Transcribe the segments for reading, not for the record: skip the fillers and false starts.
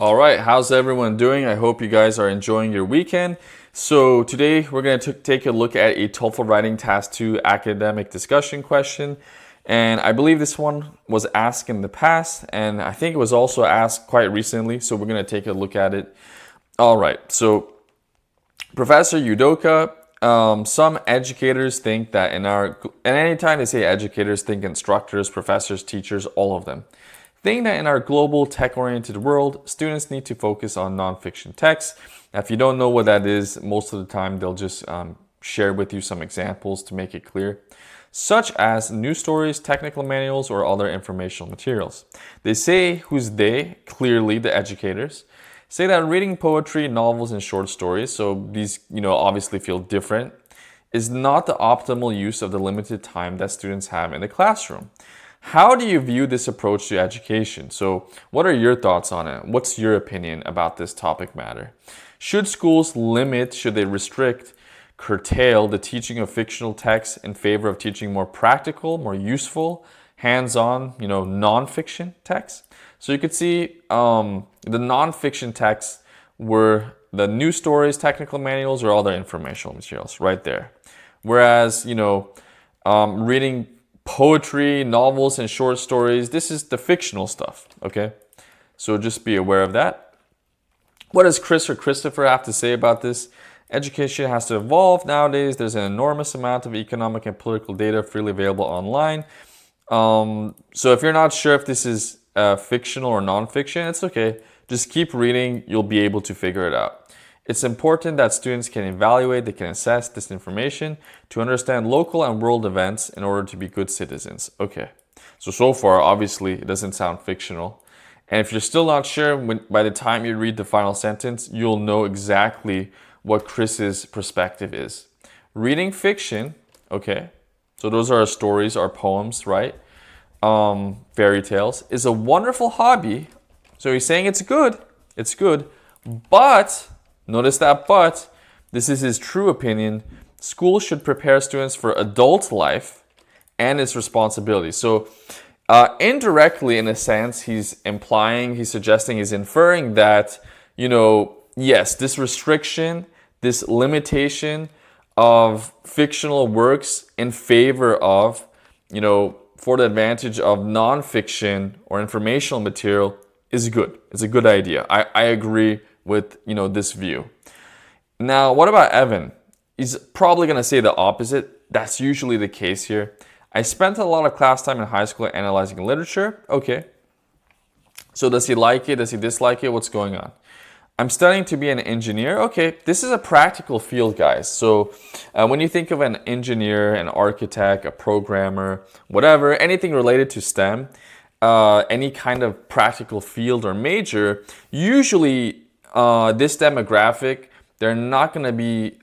All right, how's everyone doing? I hope you guys are enjoying your weekend. So today we're going to take a look at a TOEFL Writing Task 2 academic discussion question. And I believe this one was asked in the past, and I think it was also asked quite recently, so we're going to take a look at it. All right, so Professor Udoka, some educators think that and anytime they say educators, think instructors, professors, teachers, all of them think that in our global tech-oriented world, students need to focus on nonfiction texts. Now, if you don't know what that is, most of the time they'll just share with you some examples to make it clear, such as news stories, technical manuals, or other informational materials. They say, who's they? Clearly the educators. Say that reading poetry, novels, and short stories, so these obviously feel different, is not the optimal use of the limited time that students have in the classroom. How do you view this approach to education? So what are your thoughts on it? What's your opinion about this topic matter? Should schools limit, should they restrict, curtail the teaching of fictional texts in favor of teaching more practical, more useful, hands-on, nonfiction texts? So you could see the nonfiction texts were the news stories, technical manuals, or other informational materials right there. Whereas, reading poetry, novels, and short stories, this is the fictional stuff, okay? So just be aware of that. What does Chris or Christopher have to say about this? Education has to evolve nowadays. There's an enormous amount of economic and political data freely available online. So if you're not sure if this is fictional or nonfiction, it's okay. Just keep reading. You'll be able to figure it out. It's important that students can evaluate, they can assess this information to understand local and world events in order to be good citizens. Okay, so far, obviously, it doesn't sound fictional. And if you're still not sure, by the time you read the final sentence, you'll know exactly what Chris's perspective is. Reading fiction, okay, so those are our stories, our poems, right? Fairy tales, is a wonderful hobby. So he's saying it's good, but notice that but, this is his true opinion. Schools should prepare students for adult life and its responsibilities. So indirectly, in a sense, he's suggesting, he's inferring that, yes, this restriction, this limitation of fictional works in favor of, for the advantage of nonfiction or informational material is good. It's a good idea. I agree with this view. Now, what about Evan? He's probably going to say the opposite. That's usually the case here. I spent a lot of class time in high school analyzing literature. Okay. So does he like it? Does he dislike it? What's going on? I'm studying to be an engineer. Okay, this is a practical field, guys. So when you think of an engineer, an architect, a programmer, whatever, anything related to STEM, any kind of practical field or major, usually this demographic, they're not going to be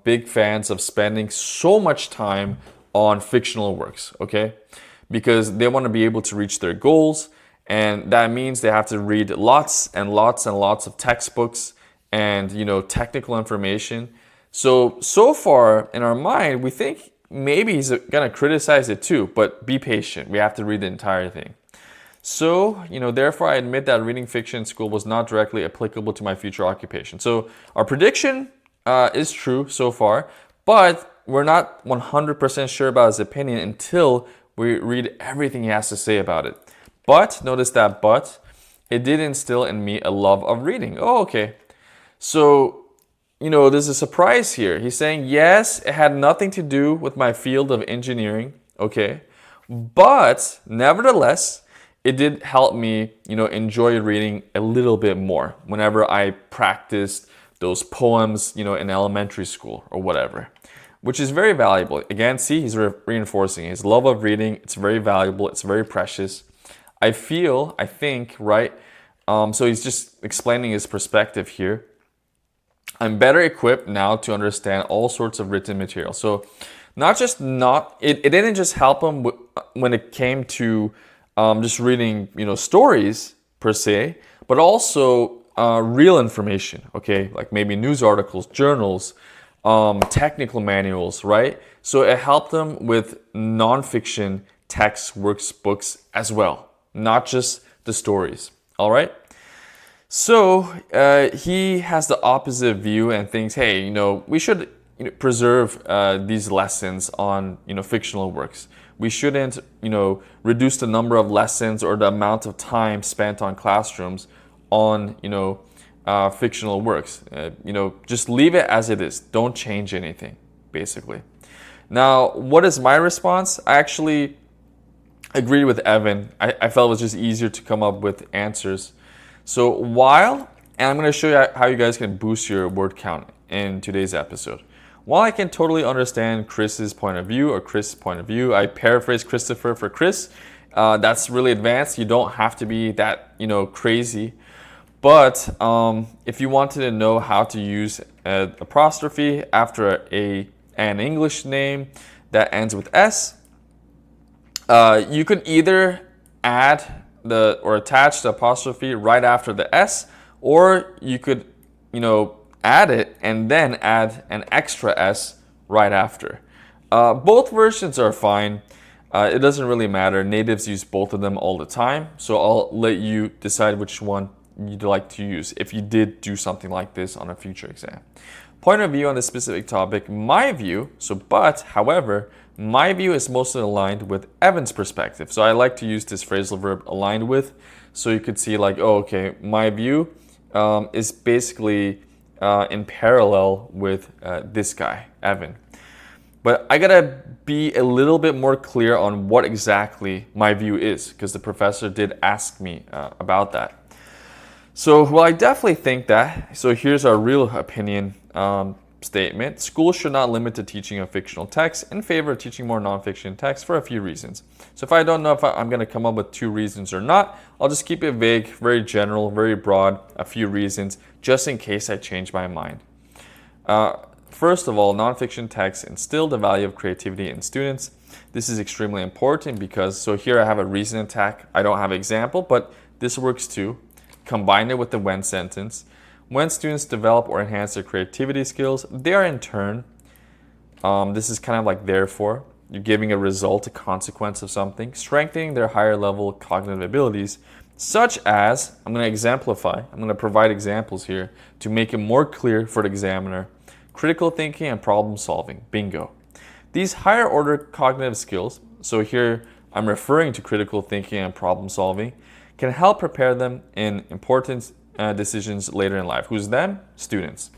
big fans of spending so much time on fictional works, okay? Because they want to be able to reach their goals, and that means they have to read lots and lots and lots of textbooks and technical information. So far in our mind, we think maybe he's going to criticize it too, but be patient. We have to read the entire thing. So, therefore, I admit that reading fiction in school was not directly applicable to my future occupation. So, our prediction is true so far, but we're not 100% sure about his opinion until we read everything he has to say about it. But, notice that but, it did instill in me a love of reading. Oh, okay. So, there's a surprise here. He's saying, yes, it had nothing to do with my field of engineering, okay? But, nevertheless, it did help me, enjoy reading a little bit more whenever I practiced those poems, in elementary school or whatever, which is very valuable. Again, see, he's reinforcing his love of reading. It's very valuable. It's very precious. I think, right? So he's just explaining his perspective here. I'm better equipped now to understand all sorts of written material. So it didn't just help him when it came to just reading, stories per se, but also real information, okay? Like maybe news articles, journals, technical manuals, right? So it helped them with nonfiction texts, works, books as well, not just the stories, all right? So he has the opposite view and thinks, hey, we should preserve these lessons on fictional works. We shouldn't reduce the number of lessons or the amount of time spent on classrooms on fictional works. Just leave it as it is. Don't change anything, basically. Now, what is my response? I actually agreed with Evan. I felt it was just easier to come up with answers. So and I'm going to show you how you guys can boost your word count in today's episode. While I can totally understand Chris's point of view or Chris' point of view, I paraphrase Christopher for Chris. That's really advanced. You don't have to be that, crazy. But if you wanted to know how to use an apostrophe after an English name that ends with S, you could either add or attach the apostrophe right after the S, or you could, add it and then add an extra S right after. Both versions are fine. It doesn't really matter. Natives use both of them all the time, so I'll let you decide which one you'd like to use if you did do something like this on a future exam. Point of view on this specific topic, however, my view is mostly aligned with Evan's perspective. So I like to use this phrasal verb aligned with, so you could see like, oh, okay, my view is basically in parallel with this guy, Evan. But I gotta be a little bit more clear on what exactly my view is, because the professor did ask me about that. So, well, I definitely think that. So here's our real opinion statement. Schools should not limit the teaching of fictional texts in favor of teaching more nonfiction texts for a few reasons. So if I don't know if I'm going to come up with 2 reasons or not, I'll just keep it vague, very general, very broad, a few reasons, just in case I change my mind. First of all, nonfiction texts instill the value of creativity in students. This is extremely important because, so here I have a reason attack. I don't have an example, but this works too. Combine it with the when sentence. When students develop or enhance their creativity skills, they are in turn, this is kind of like therefore, you're giving a result, a consequence of something, strengthening their higher level cognitive abilities, such as, I'm going to provide examples here to make it more clear for the examiner. Critical thinking and problem solving, bingo. These higher order cognitive skills, so here I'm referring to critical thinking and problem solving, can help prepare them in important decisions later in life. Who's them? Students.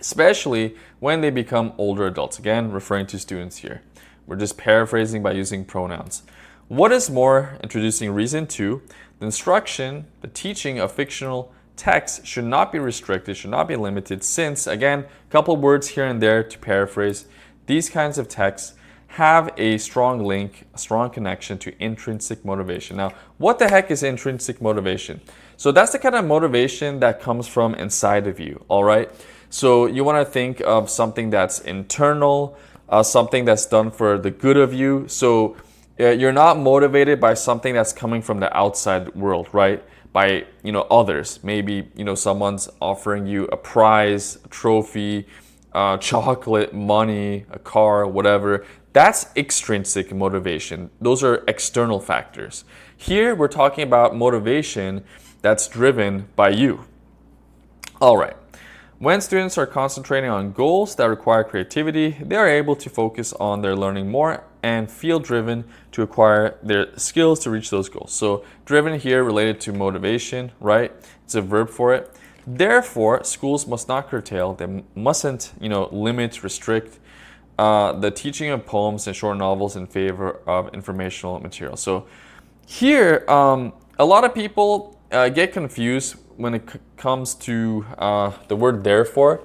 Especially when they become older adults. Again, referring to students here. We're just paraphrasing by using pronouns. What is more, introducing reason 2, the instruction, the teaching of fictional texts should not be restricted, should not be limited, since, again, a couple words here and there to paraphrase, these kinds of texts have a strong link, a strong connection to intrinsic motivation. Now, what the heck is intrinsic motivation? So that's the kind of motivation that comes from inside of you, all right? So you want to think of something that's internal, something that's done for the good of you. So you're not motivated by something that's coming from the outside world, right? By, others. Maybe, someone's offering you a prize, a trophy, chocolate, money, a car, whatever. That's extrinsic motivation. Those are external factors. Here, we're talking about motivation that's driven by you. All right. When students are concentrating on goals that require creativity, they are able to focus on their learning more and feel driven to acquire their skills to reach those goals. So driven here related to motivation, right? It's a verb for it. Therefore, schools must not curtail, they mustn't, limit, restrict the teaching of poems and short novels in favor of informational material. So here, a lot of people get confused when it comes to the word therefore.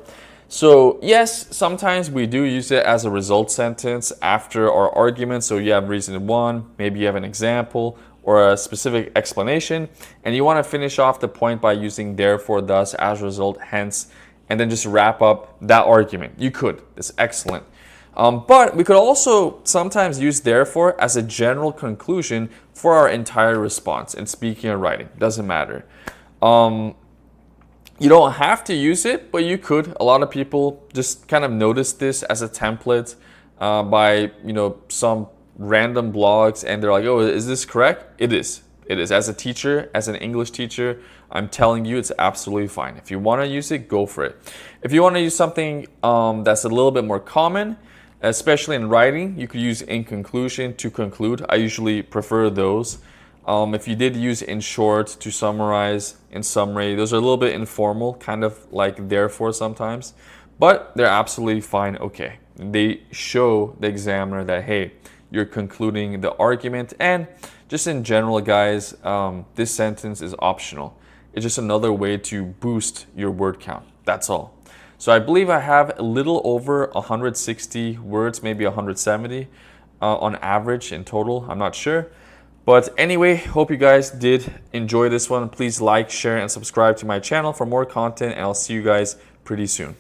So yes, sometimes we do use it as a result sentence after our argument. So you have reason 1, maybe you have an example or a specific explanation, and you want to finish off the point by using therefore, thus, as a result, hence, and then just wrap up that argument. You could. It's excellent. But we could also sometimes use therefore as a general conclusion for our entire response in speaking or writing. Doesn't matter. You don't have to use it, but you could. A lot of people just kind of notice this as a template by some random blogs, and they're like, oh, is this correct? It is. it is. As a teacher, as an English teacher, I'm telling you it's absolutely fine. If you want to use it, go for it. If you want to use something that's a little bit more common, especially in writing, you could use in conclusion, to conclude. I usually prefer those. If you did use in short, to summarize, in summary, those are a little bit informal, kind of like therefore sometimes, but they're absolutely fine. Okay, they show the examiner that, hey, you're concluding the argument. And just in general, guys, this sentence is optional. It's just another way to boost your word count. That's all. So I believe I have a little over 160 words, maybe 170 on average in total. I'm not sure. But anyway, hope you guys did enjoy this one. Please like, share, and subscribe to my channel for more content, and I'll see you guys pretty soon.